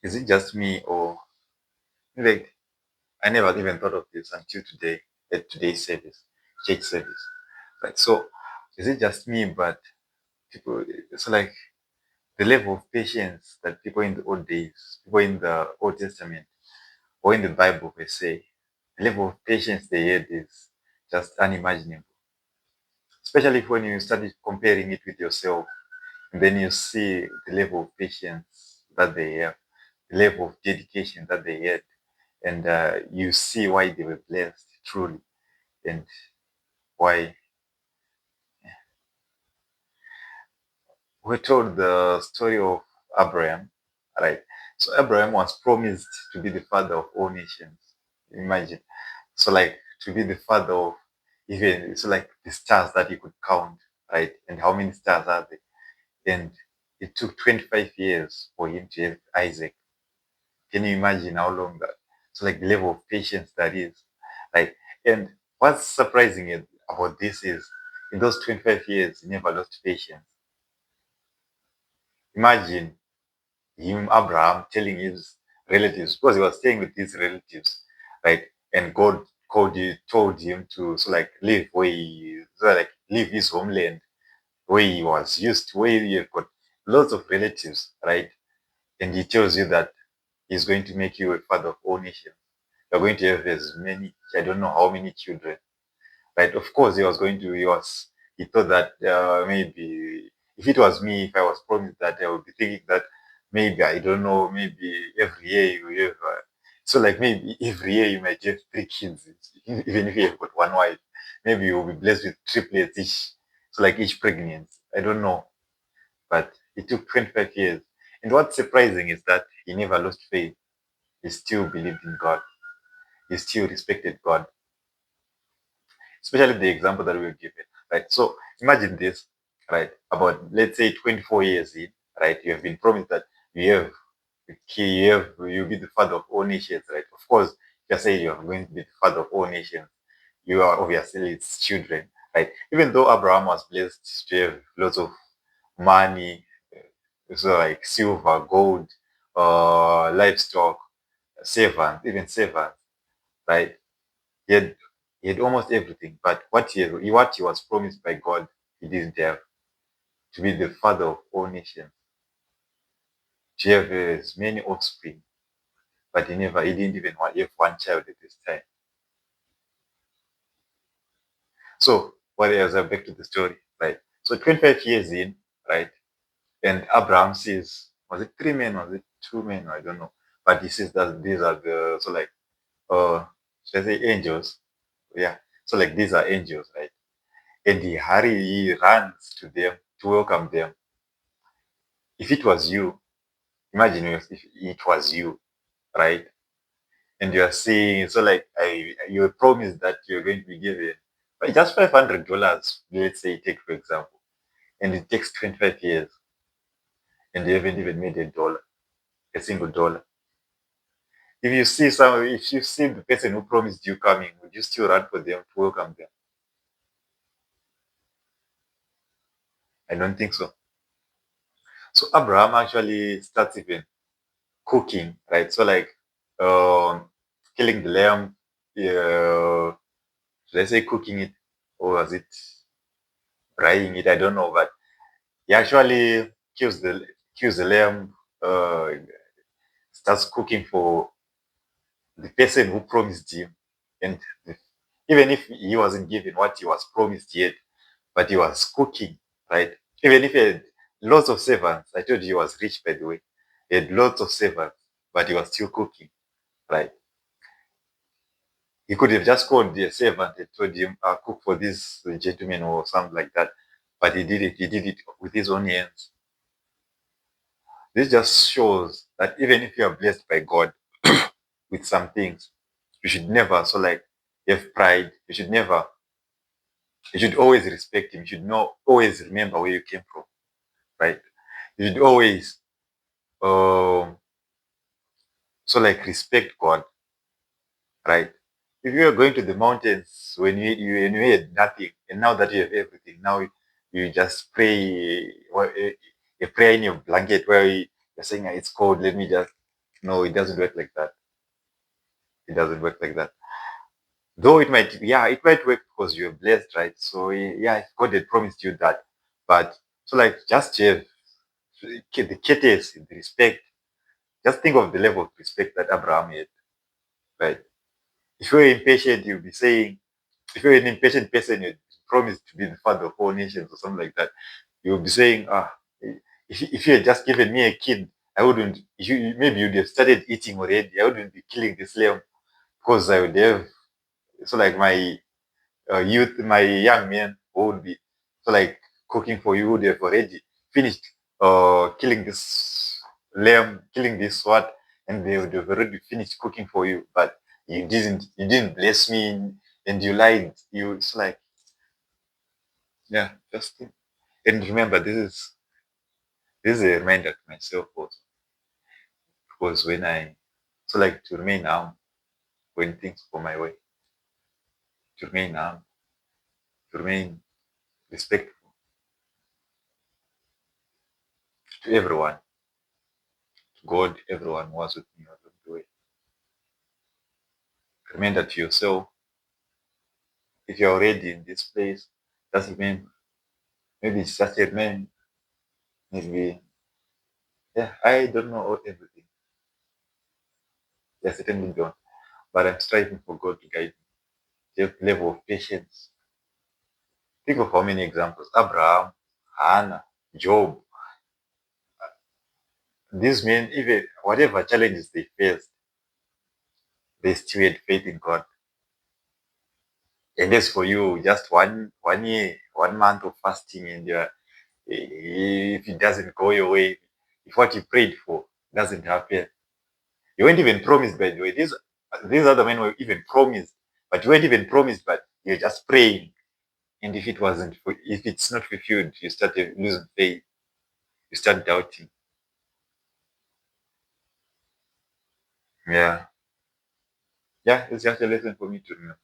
Is it just me, or like I never even thought of this until today at today's service, church service. Right. So is it just me? But people, it's like the level of patience that people in the old days, people in the Old Testament or in the Bible, they say, the level of patience they had is just unimaginable. Especially when you started comparing it with yourself, and then you see the level of patience that they have, the level of dedication that they had, and you see why they were blessed truly, and why we're told the story of Abraham, right? So Abraham was promised to be the father of all nations. Imagine. So like to be the father of even it's like the stars that he could count, right? And how many stars are there? And it took 25 years for him to have Isaac. Can you imagine how long that? So like the level of patience that is, right? And what's surprising about this is in those 25 years, he never lost patience. Imagine him, Abraham, telling his relatives, because he was staying with his relatives, right? And God told him to so like leave where he so like leave his homeland where he was used to, where he had got lots of relatives, right? And he tells you that he's going to make you a father of all nations. You're going to have as many, I don't know how many children, right? Of course, he thought that maybe if it was me, if I was promised that, I would be thinking that maybe, I don't know, maybe every year you have, so like maybe every year you might have 3 kids, even if you have got one wife, maybe you'll be blessed with triplets each, so like each pregnancy. I don't know, but it took 25 years. And what's surprising is that he never lost faith. He still believed in God. He still respected God, especially the example that we were given, right? So imagine this, right? About let's say 24 years in, right? You have been promised that you have you'll be the father of all nations, right? Of course, just say you are going to be the father of all nations. You are obviously its children, right? Even though Abraham was blessed to have lots of money, so like silver, gold, livestock, servants, even servants, right? He had, he had almost everything, but what he was promised by God, he didn't have. To be the father of all nations, to have as many offspring, but he didn't even have one child at this time. So what else? Back to the story, right? So 25 years in, right, and Abraham says, was it 3 men? Was it 2 men? I don't know, but he says that these are the so like should I say angels? Yeah. So like these are angels, right? And he runs to them to welcome them. If it was you, imagine if it was you, right? And you are saying, so like you were promised that you're going to be given but just $500, let's say, take for example, and it takes 25 years, and you haven't even made a single dollar. If you see the person who promised you coming, would you still run for them to welcome them? I don't think so. So Abraham actually starts even cooking, right? So like um, killing the lamb, should I say cooking it, or was it frying it? I don't know, but he actually kills the lamb, uh, starts cooking for the person who promised him, and even if he wasn't given what he was promised yet, but he was cooking, right? Even if he had lots of servants, I told you he was rich, by the way. He had lots of servants, but he was still cooking, right? He could have just called the servant and told him, cook for this gentleman or something like that. But he did it. He did it with his own hands. This just shows that even if you are blessed by God with some things, you should never have pride. You should always respect him. You should know always remember where you came from, right? You should always um respect God, right? If you are going to the mountains when you had nothing, and now that you have everything, now you just pray a prayer in your blanket where you're saying, it's cold, let me just No, it doesn't work like that. It doesn't work like that. Though it might work because you're blessed, right? So yeah, God had promised you that. But so like just have the courtesy, the respect. Just think of the level of respect that Abraham had, right? If you're impatient, you'll be saying, if you're an impatient person, you promised to be the father of all nations or something like that, you'll be saying, if you had just given me a kid, I wouldn't, maybe you'd have started eating already. I wouldn't be killing this lamb because I would have, so like my young men who would be, so like cooking for you would have already finished killing this lamb, killing this what, and they would have already finished cooking for you. But you didn't bless me and you lied. It's like, yeah, just think. And remember, this is a reminder to myself also. Because so like to remain calm when things go my way, to remain calm, to remain respectful to everyone, to God, everyone who was with me along the way. Remember to yourself, if you're already in this place, just remember, maybe it's just a man, maybe, yeah, I don't know everything. I certainly don't. But I'm striving for God to guide me. The level of patience. Think of how many examples. Abraham, Hannah, Job. These men, even whatever challenges they faced, they still had faith in God. And as for you, just one year, 1 month of fasting, and if it doesn't go your way, if what you prayed for doesn't happen, you weren't even promised. By the way, these other men were even promised, but you weren't even promised. But you're just praying, and if it's not fulfilled, you start losing faith. You start doubting. Yeah, yeah, it's just a lesson for me to remember.